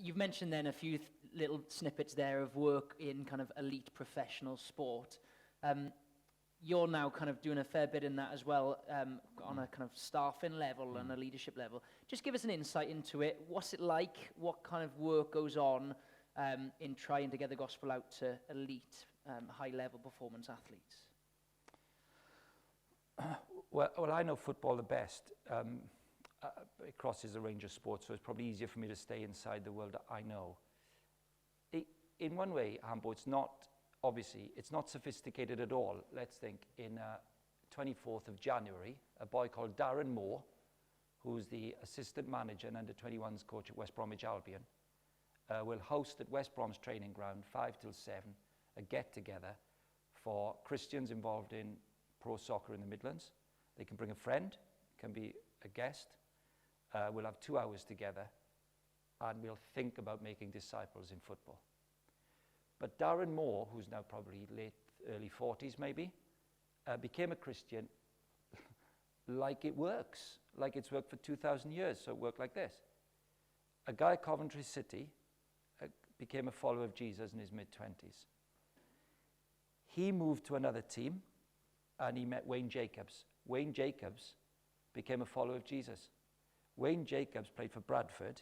You've mentioned then a few little snippets there of work in kind of elite professional sport. You're now kind of doing a fair bit in that as well, on a kind of staffing level and a leadership level. Just give us an insight into it. What's it like? What kind of work goes on in trying to get the gospel out to elite, high-level performance athletes? Well, I know football the best. It crosses a range of sports, so it's probably easier for me to stay inside the world that I know. In one way, Hambo, it's not sophisticated at all. Let's think, in 24th of January, a boy called Darren Moore, who's the assistant manager and under-21s coach at West Bromwich Albion, will host at West Brom's training ground, 5 till 7, a get-together for Christians involved in pro soccer in the Midlands. They can bring a friend, can be a guest. We'll have 2 hours together, and we'll think about making disciples in football. But Darren Moore, who's now probably early 40s maybe, became a Christian like it works, like it's worked for 2,000 years, so it worked like this. A guy at Coventry City became a follower of Jesus in his mid-20s. He moved to another team, and he met Wayne Jacobs. Wayne Jacobs became a follower of Jesus. Wayne Jacobs played for Bradford.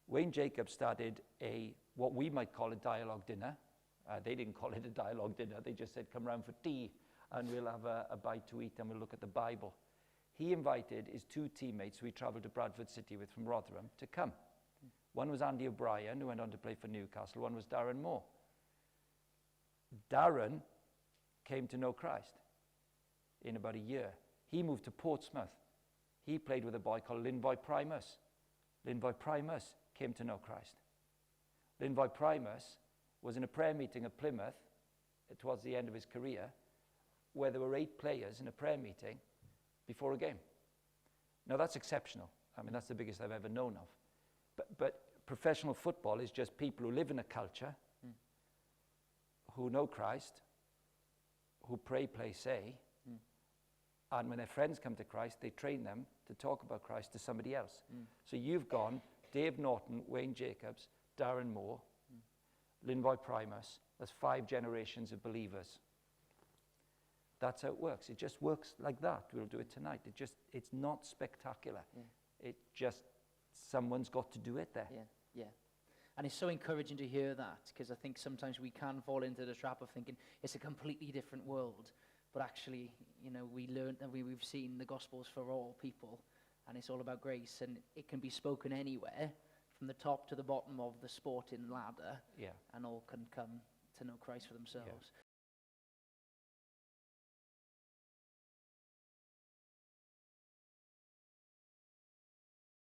Wayne Jacobs started what we might call a dialogue dinner. They didn't call it a dialogue dinner. They just said, come round for tea, and we'll have a bite to eat, and we'll look at the Bible. He invited his 2 teammates who he travelled to Bradford City with from Rotherham to come. One was Andy O'Brien, who went on to play for Newcastle. One was Darren Moore. Darren came to know Christ in about a year. He moved to Portsmouth. He played with a boy called Linvoy Primus. Linvoy Primus came to know Christ. Linvoy Primus was in a prayer meeting at Plymouth towards the end of his career, where there were 8 players in a prayer meeting before a game. Now that's exceptional. I mean, that's the biggest I've ever known of. But professional football is just people who live in a culture, who know Christ, who pray, play, say, and when their friends come to Christ, they train them to talk about Christ to somebody else. So you've gone Dave Norton, Wayne Jacobs, Darren Moore, Linvoy Primus. That's 5 generations of believers. That's how it works. It just works like that. We'll do it tonight. It's not spectacular. It just, someone's got to do it there. Yeah. And it's so encouraging to hear that, because I think sometimes we can fall into the trap of thinking it's a completely different world. But actually, we learned that we've seen the Gospels for all people, and it's all about grace, and it can be spoken anywhere, from the top to the bottom of the sporting ladder, and all can come to know Christ for themselves.